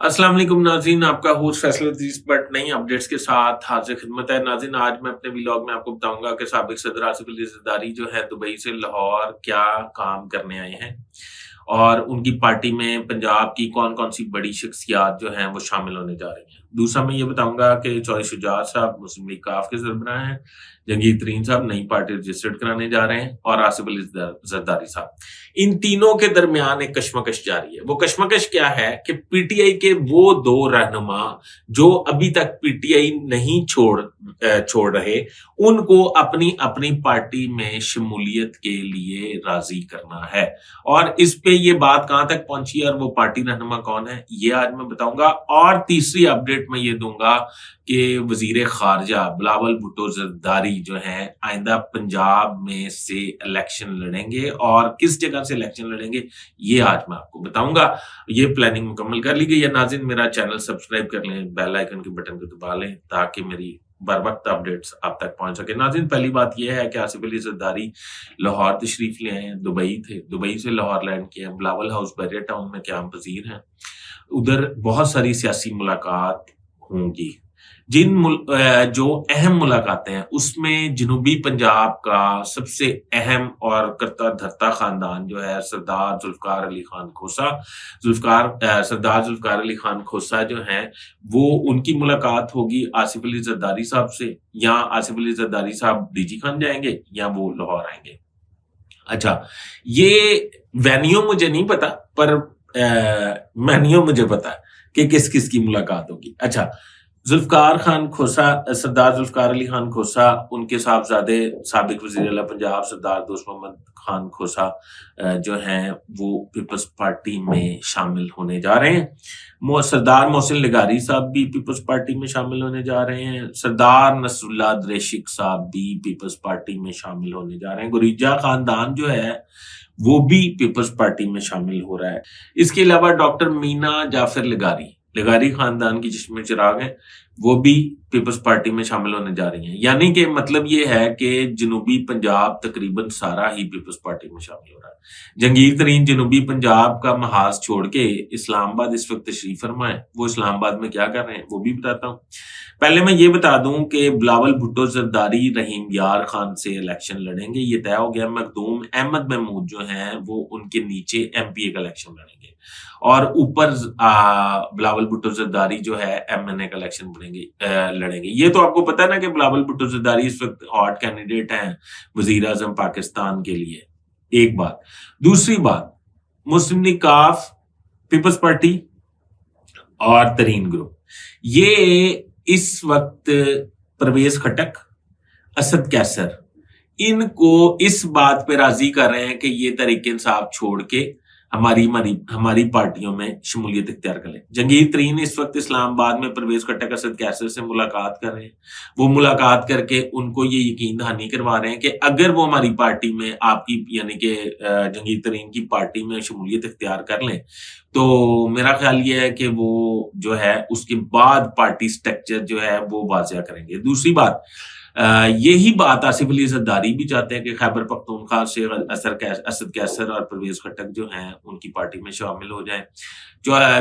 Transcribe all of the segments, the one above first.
अस्सलाम वालेकुम नाज़रीन, आपका होस्ट फैसल अजीज बट नई अपडेट्स के साथ हाजिर खिदमत है। नाज़रीन, आज मैं अपने व्लॉग में आपको बताऊंगा कि साबिक सदर आसिफ अली ज़रदारी जो है दुबई से लाहौर क्या काम करने आए हैं और उनकी पार्टी में पंजाब की कौन कौन सी बड़ी शख्सियात जो हैं वो शामिल होने जा रही हैं। दूसरा मैं ये बताऊंगा कि चौधरी शुजात साहब मुस्लिम लीग काफ के सरबराह हैं, जहांगीर तरीन साहब नई पार्टी रजिस्टर्ड कराने जा रहे हैं और आसिफ अली जरदारी साहब। इन तीनों के दरमियान एक कशमकश जारी है। वो कशमकश क्या है कि पीटीआई के वो दो रहनुमा जो अभी तक पीटीआई नहीं छोड़ रहे, उनको अपनी अपनी पार्टी में शमूलियत के लिए राजी करना है। और इस पे ये बात कहां तक पहुंची है और वो पार्टी रहनुमा कौन है, ये आज मैं बताऊंगा। और तीसरी अपडेट मैं ये दूंगा कि वजीर खारजा बिलावल भुट्टो जरदारी जो है आइंदा पंजाब में से इलेक्शन लड़ेंगे और किस जगह से इलेक्शन लड़ेंगे ये आज मैं आपको बताऊंगा। ये प्लानिंग मुकम्मल कर ली गई है। नाज़रीन, मेरा चैनल सब्सक्राइब कर लें, बेल आइकन के बटन को दबा लें ताकि मेरी बर वक्त अपडेट्स आप तक पहुंच सके। नाज़रीन, पहली बात यह है कि आसिफ अली जरदारी लाहौर तशरीफ ले आए हैं। दुबई थे, दुबई से लाहौर लैंड किए हैं। बिलावल हाउस बैरियर टाउन में क़याम पजीर हैं। उधर बहुत सारी सियासी मुलाकात होंगी। जो अहम मुलाकातें हैं उसमें जनूबी पंजाब का सबसे अहम और करता धरता खानदान जो है सरदार जुल्फकार अली खान खोसा, सरदार जुल्फकार अली खान खोसा जो है वो उनकी मुलाकात होगी आसिफ अली जरदारी साहब से, या आसिफ अली जरदारी साहब डीजी खान जाएंगे या वो लाहौर आएंगे। अच्छा, ये वेन्यू मुझे नहीं पता पर मेन्यू मुझे पता है कि किस किस की मुलाकात होगी। अच्छा, जुल्फकार खान खोसा, सरदार जुल्फकार अली खान खोसा, उनके साहबजादे साबिक वजीर आला पंजाब सरदार दोस्त मोहम्मद खान खोसा जो हैं वो पीपल्स पार्टी में शामिल होने जा रहे हैं। सरदार मोहसिन लगारी साहब भी पीपल्स पार्टी में शामिल होने जा रहे हैं। सरदार नसरुल्लाह द्रेशिक साहब भी पीपल्स पार्टी में शामिल होने जा रहे हैं। गुरीजा खानदान जो है वो भी पीपल्स पार्टी में शामिल हो रहा है। इसके अलावा डॉक्टर मीना जाफर लगारी खानदान की जिसमें चिराग है वो भी पीपल्स पार्टी में शामिल होने जा रही हैं। यानी कि मतलब ये है कि जनूबी पंजाब तकरीबन सारा ही पीपल्स पार्टी में शामिल हो रहा है। जहांगीर तरीन जनूबी पंजाब का महाज छोड़ के इस्लामाबाद इस वक्त तशरीफ फरमा है। वो इस्लामाबाद में क्या कर रहे हैं वो भी बताता हूँ। पहले मैं ये बता दूं कि बिलावल भुट्टो जरदारी रहीम यार खान से इलेक्शन लड़ेंगे, ये तय हो गया। मखदूम अहमद महमूद जो हैं वो उनके नीचे एमपीए का इलेक्शन लड़ेंगे और ऊपर बिलावल भुट्टो जरदारी जो है एमएनए का इलेक्शन लड़ेंगे। ये तो आपको पता है ना कि बिलावल भुट्टो जरदारी इस वक्त हॉट कैंडिडेट हैं वजीर आजम पाकिस्तान के लिए। एक बात। दूसरी बात, मुस्लिम लीग काफ, पीपल्स पार्टी और तरीन ग्रुप, ये इस वक्त परवेज खटक, असद कैसर, इनको इस बात पे राजी कर रहे हैं कि ये तहरीक इंसाफ छोड़ के हमारी पार्टियों में शमूलियत इख्तियार कर लें। जहांगीर तरीन इस वक्त इस्लामाबाद में परवेज खटक, असद कैसर से मुलाकात कर रहे हैं। वो मुलाकात करके उनको ये यकीन दहानी करवा रहे हैं कि अगर वो हमारी पार्टी में आपकी यानी कि जहांगीर तरीन की पार्टी में शमूलियत इख्तियार कर लें तो मेरा ख्याल ये है कि वो जो है उसके बाद पार्टी स्ट्रक्चर जो है वो वाज़िया करेंगे। दूसरी बात, यही बात आसिफ अली जरदारी भी चाहते हैं कि खैबर पख्तूनख्वा से असद कैसर और परवेज खटक जो हैं उनकी पार्टी में शामिल हो जाएं।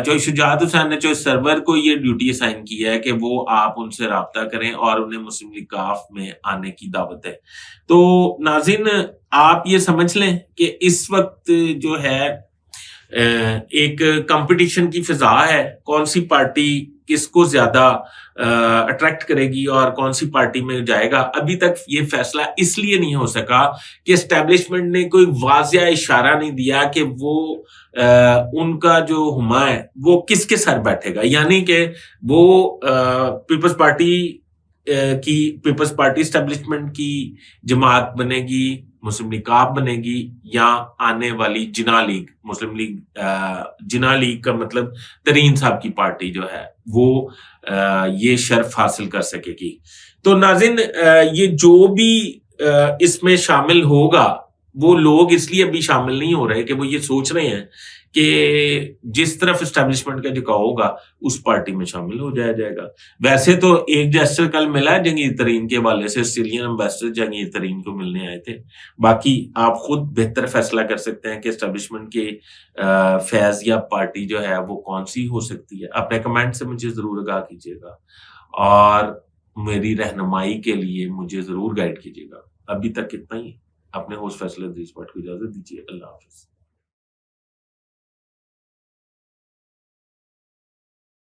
जो शुजात हुसैन ने जो सरवर को ये ड्यूटी असाइन की है कि वो आप उनसे राब्ता करें और उन्हें मुस्लिम लीग काफ में आने की दावत है। तो नाज़रीन, आप ये समझ लें कि इस वक्त जो है एक कंपटीशन की फिजा है। कौन सी पार्टी किसको ज्यादा अट्रैक्ट करेगी और कौन सी पार्टी में जाएगा, अभी तक ये फैसला इसलिए नहीं हो सका कि एस्टेब्लिशमेंट ने कोई वाज़िया इशारा नहीं दिया कि वो उनका जो हुमा है वो किसके सर बैठेगा। यानी कि वो पीपल्स पार्टी एस्टेब्लिशमेंट की जमात बनेगी, मुस्लिम लीग काफ बनेगी, या आने वाली जिना लीग, मुस्लिम लीग जिना लीग का मतलब तरीन साहब की पार्टी जो है वो ये शर्फ हासिल कर सकेगी। तो नाज़रीन, ये जो भी इसमें शामिल होगा وہ لوگ اس لیے ابھی شامل نہیں ہو رہے کہ وہ یہ سوچ رہے ہیں کہ جس طرف اسٹیبلشمنٹ کا جھکاؤ ہوگا اس پارٹی میں شامل ہو جایا جائے گا. ویسے تو ایک جیسٹر کل ملا ہے جہانگیر ترین کے حوالے سے، آسٹریلین امبیسڈر جہانگیر ترین کو ملنے آئے تھے. باقی آپ خود بہتر فیصلہ کر سکتے ہیں کہ اسٹیبلشمنٹ کے فیض یا پارٹی جو ہے وہ کون سی ہو سکتی ہے. اپنے کمنٹ سے مجھے ضرور آگاہ کیجیے گا اور میری رہنمائی کے لیے مجھے ضرور گائیڈ کیجیے گا. ابھی تک اتنا ہی. اپنے ہوسٹ فیصلہ کو اجازت دیجیے. اللہ حافظ.